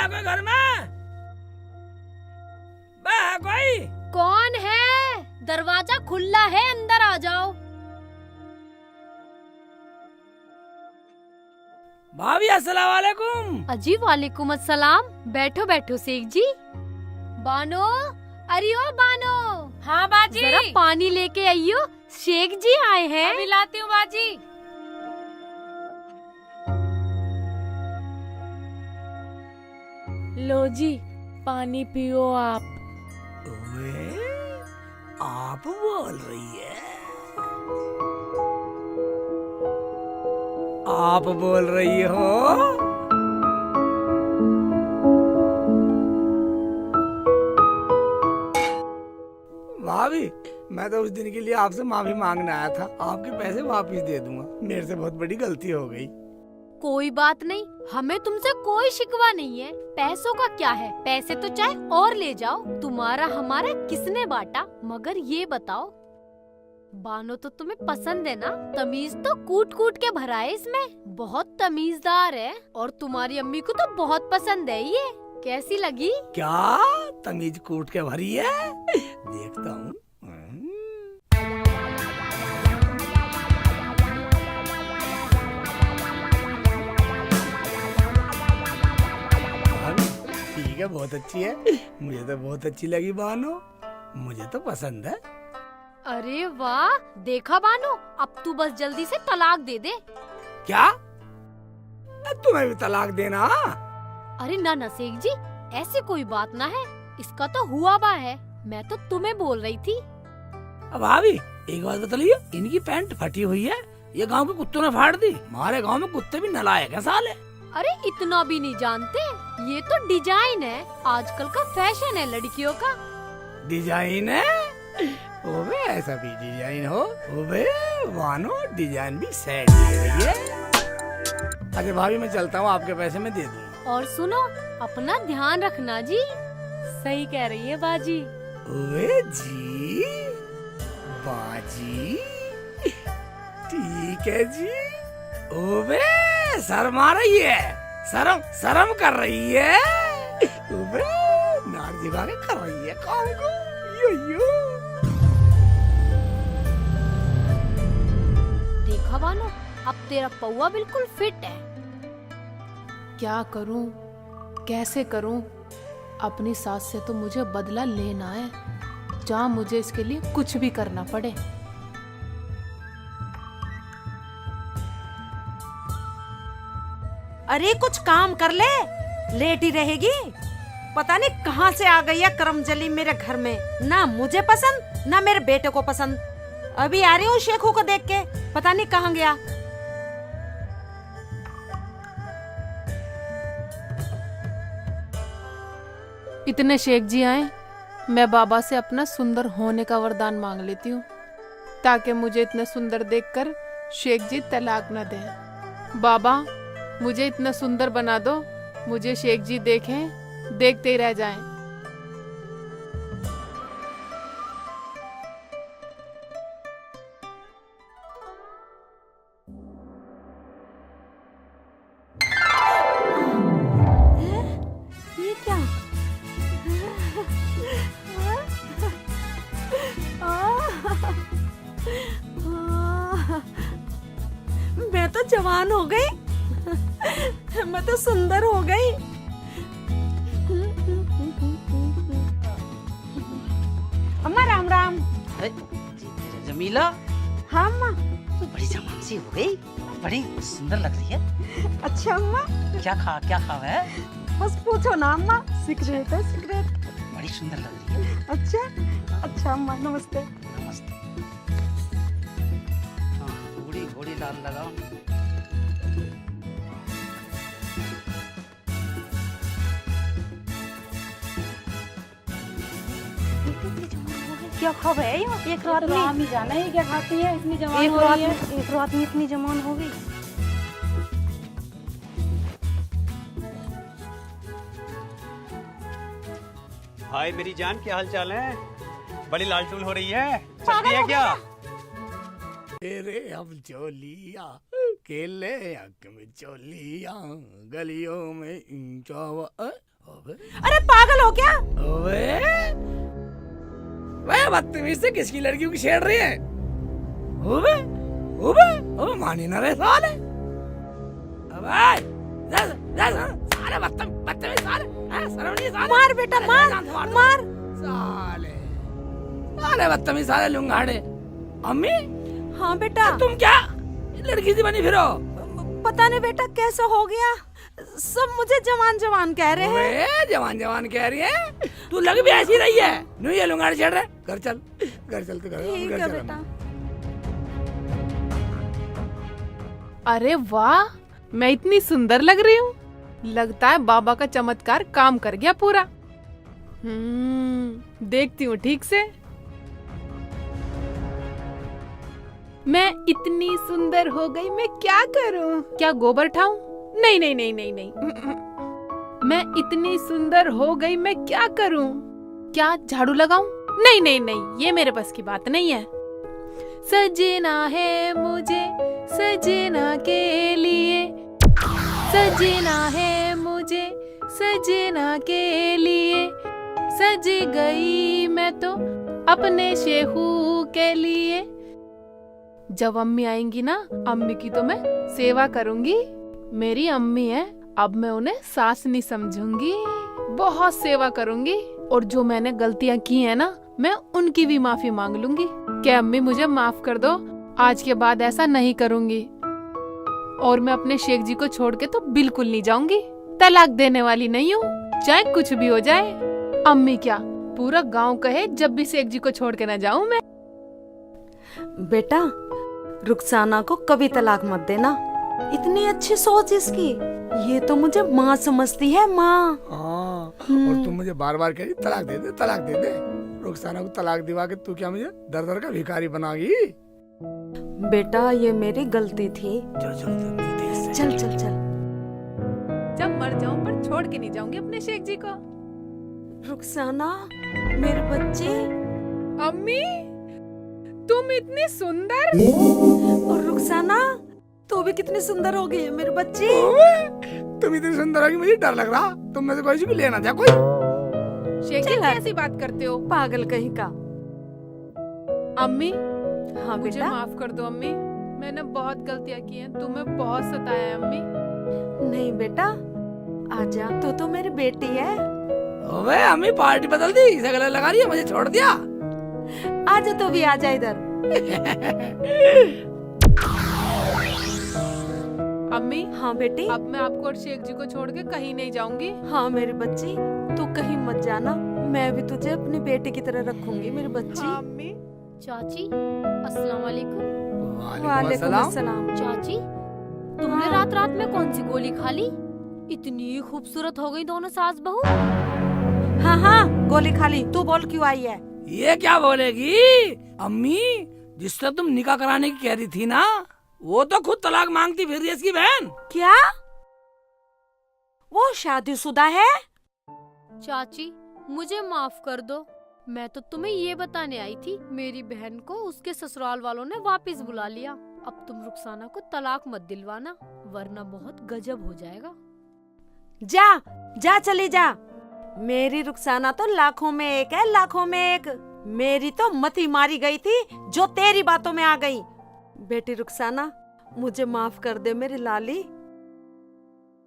है कोई घर में? बे है कोई? कौन है? दरवाजा खुला है, अंदर आ जाओ। भाभी अस्सलाम वालेकुम। अजी वालेकुम अस्सलाम। बैठो बैठो शेख जी। बानो, अरे ओ बानो। हाँ बाजी। जरा पानी लेके आइयो, शेख जी आए हैं। अभी लाती हूँ बाजी। लो जी, पानी पियो आप। ओए, आप बोल रही है? आप बोल रही हो? भाभी, मैं तो उस दिन के लिए आपसे माफी मांगने आया था। आपके पैसे वापस दे दूंगा। मेरे से बहुत बड़ी गलती हो गई। कोई बात नहीं, हमें तुमसे कोई शिकवा नहीं है। पैसों का क्या है, पैसे तो चाहे और ले जाओ। तुम्हारा हमारा किसने बांटा? मगर ये बताओ, बानो तो तुम्हें पसंद है ना? तमीज तो कूट कूट के भरा है इसमें। बहुत तमीजदार है और तुम्हारी अम्मी को तो बहुत पसंद है ये। कैसी लगी? क्या तमीज कूट के भरी है? देखता हूँ। ठीक है, बहुत अच्छी है। मुझे तो बहुत अच्छी लगी बानो, मुझे तो पसंद है। अरे वाह, देखा बानो, अब तू बस जल्दी से तलाक दे दे। क्या? तुम्हें भी तलाक देना? अरे ना ना शेख जी, ऐसी कोई बात ना है। इसका तो हुआ बा है। मैं तो तुम्हें बोल रही थी। अब भाभी एक बात बताइए, इनकी पैंट फटी हुई है, ये गांव के कुत्तों ने फाड़ दी। हमारे गांव में कुत्ते भी नालायक है साले। अरे इतना भी नहीं जानते, ये तो डिजाइन है। आजकल का फैशन है लड़कियों का। डिजाइन है? ओबे ऐसा भी डिजाइन हो? ओबे वानो, डिजाइन भी सेट दे रही है। अच्छा भाभी, मैं चलता हूँ, आपके पैसे मैं दे दूंगा। और सुनो, अपना ध्यान रखना जी। सही कह रही है बाजी। ओए जी, बाजी, ठीक है जी। ओबे शर्मा रही है, शर्म शर्म कर रही है। ओबे नाक झुका के कर रही है काम को। यो देखा बानो, अब तेरा पौवा बिल्कुल फिट है। क्या करूं, कैसे करूं? अपनी सास से तो मुझे बदला लेना है, जहाँ मुझे इसके लिए कुछ भी करना पड़े। अरे कुछ काम कर ले, लेट ही रहेगी। पता नहीं कहाँ से आ गई है करमजली मेरे घर में। ना मुझे पसंद, ना मेरे बेटे को पसंद। अभी आ रही हूँ शेखू को देख के, पता नहीं कहाँ गया। इतने शेख जी आए, मैं बाबा से अपना सुंदर होने का वरदान मांग लेती हूँ, ताकि मुझे इतना सुंदर देखकर शेख जी तलाक न दें। बाबा, मुझे इतना सुंदर बना दो, मुझे शेख जी देखें, देखते ही रह जाएं। ये क्या? मैं तो जवान हो गई। मैं तो सुंदर हो गई। अम्मा राम राम। जमीला, हाँ अम्मा। तू बड़ी जवान सी हो गई, बड़ी सुंदर लग रही है। अच्छा अम्मा। क्या खावा है? बस पूछो ना अम्मा, सिगरेट है सिगरेट। बड़ी सुंदर लग रही है। अच्छा अम्मा, नमस्ते। नमस्ते। हाँ, घोड़ी घोड़ी लाल लगाओ। क्या खबर है? एक रात में ही जाना है क्या खाती है, इतनी जवान एक हो रात रही है। में एक रात में इतनी जवान हो गई। हाय मेरी जान, क्या हाल चाल है? बड़ी लालटूल हो रही है, चलती है क्या? तेरे हम चोलिया खेले, हक में चोलिया, गलियों में चावा। ओबे अरे पागल हो क्या? ओबे वह बदतमीज से किसकी लड़कियों की छेड़ रही है? ओबे ओबे ओबे मानी ना रहे साले। अबे साले बदतमीज साले, शर्म नहीं साले। मार बेटा मार मार। साले साले बदतमीज साले लुंगाड़े। अम्मी हाँ बेटा। तुम क्या लड़की सी बनी फिरो? पता नहीं बेटा कैसा हो गया, सब मुझे जवान जवान कह रहे हैं। ओए जवान जवान कह रही है, तू लग भी ऐसी रही है। नहीं ये लुंगाड़े छेड़ रहे। घर चल तू घर ठीक है बेटा। अरे वाह, मैं इतनी सुंदर लग रही हूँ। लगता है बाबा का चमत्कार काम कर गया पूरा। देखती हूँ ठीक से। मैं इतनी सुंदर हो गई, मैं क्या करूं? क्या गोबर ठाऊं? नहीं नहीं नहीं नहीं नहीं। मैं इतनी सुंदर हो गई, मैं क्या करूं? क्या झाड़ू लगाऊं? नहीं नहीं नहीं, ये मेरे बस की बात नहीं है। सजना है मुझे सजना के लिए, सजना है मुझे सजना के लिए, सज गई मैं तो अपने शेहू के लिए। जब अम्मी आएंगी ना, अम्मी की तो मैं सेवा करूंगी। मेरी अम्मी है, अब मैं उन्हें सास नहीं समझूंगी, बहुत सेवा करूंगी। और जो मैंने गलतियां की है ना, मैं उनकी भी माफी मांग लूंगी। क्या अम्मी मुझे माफ कर दो, आज के बाद ऐसा नहीं करूंगी। और मैं अपने शेख जी को छोड़ के तो बिल्कुल नहीं जाऊंगी। तलाक देने वाली नहीं हूँ, चाहे कुछ भी हो जाए। अम्मी क्या, पूरा गांव कहे जब भी शेख जी को छोड़ के ना जाऊं मैं। बेटा रुखसाना को कभी तलाक मत देना, इतनी अच्छी सोच इसकी। ये तो मुझे माँ समझती है, माँ। हाँ, और तुम मुझे बार बार कह रही तलाक दे दे तलाक दे दे। रुखसाना को तलाक दिवा के तू क्या मुझे दर दर का भिखारी बनागी? बेटा ये मेरी गलती थी। चल चल चल चल। जब मर जाऊं पर छोड़ के नहीं जाऊंगी अपने शेख जी को। रुखसाना मेरे बच्चे। अम्मी तुम इतनी सुंदर। और रुखसाना तू भी कितनी सुंदर हो गई है मेरे बच्चे। तुम इतनी सुंदर होगी, मुझे डर लग रहा। तुम में से कोई भी लेना चाहे कोई। शेख जी कैसी बात करते हो? पागल कहीं का। अम्मी हाँ मुझे बेटा। माफ कर दो अम्मी, मैंने बहुत गलतियां की हैं, तुम्हें बहुत सताया है अम्मी। नहीं बेटा आजा, तू तो मेरी बेटी है। ओबे अम्मी पार्टी बदल दी, इसे गले लगा रही है, मुझे छोड़ दिया। आजा तू भी आजा इधर। अम्मी हाँ बेटी। अब मैं आपको और शेख जी को छोड़ के कहीं नहीं जाऊंगी। हाँ मेरी बच्ची, तू कहीं मत जाना, मैं भी तुझे अपनी बेटी की तरह रखूंगी मेरी बच्ची। हाँ अम्मी। चाची अस्सलाम वालेकुम। वालेकुम अस्सलाम। चाची तुमने रात रात में कौन सी गोली खा ली? इतनी खूबसूरत हो गई दोनों सास बहू। हाँ हाँ गोली खा ली। तू बोल क्यों आई है? ये क्या बोलेगी अम्मी? जिससे तुम निकाह कराने की कह रही थी ना, वो तो खुद तलाक मांगती फिर रही है इसकी बहन। क्या वो शादीशुदा है? चाची मुझे माफ कर दो, मैं तो तुम्हें ये बताने आई थी, मेरी बहन को उसके ससुराल वालों ने वापस बुला लिया। अब तुम रुखसाना को तलाक मत दिलवाना, वरना बहुत गजब हो जाएगा। जा जा चली जा। मेरी रुखसाना तो लाखों में एक है, लाखों में एक। मेरी तो मती मारी गई थी जो तेरी बातों में आ गई। बेटी रुखसाना मुझे माफ कर दे मेरी लाली।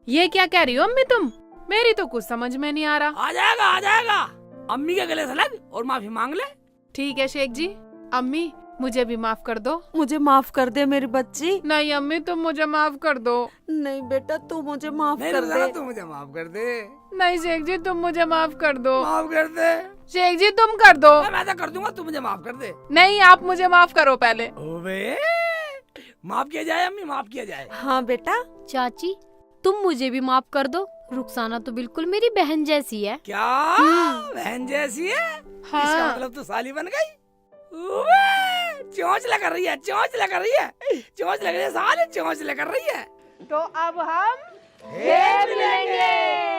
ये क्या कह रही हो अम्मी तुम? मेरी तो कुछ समझ में नहीं आ रहा। आ जाएगा आ जाएगा। अम्मी के गले से लग और माफी मांग ले। ठीक है शेख जी, अम्मी मुझे भी माफ कर दो। मुझे माफ कर दे मेरी बच्ची। नहीं अम्मी तुम मुझे माफ कर दो। नहीं बेटा तू मुझे माफ नहीं कर रुखसाना, दे। तू मुझे माफ कर दे। नहीं शेख जी तुम मुझे माफ कर दो। माफ कर दे। शेख जी तुम कर दो। मैं तो कर दूंगा, तू मुझे माफ कर दे। नहीं आप मुझे माफ करो पहले। ओबे माफ किया जाए अम्मी, माफ किया जाए। हाँ बेटा। चाची तुम मुझे भी माफ कर दो, रुखसाना तो बिल्कुल मेरी बहन जैसी है। क्या बहन जैसी है? हाँ। इसका मतलब तू साली बन गई। ओबे चोंच लग रही है, चोंच लग रही है, चोंच लग रही है साली, चोंच लग रही है। तो अब हम फिर मिलेंगे।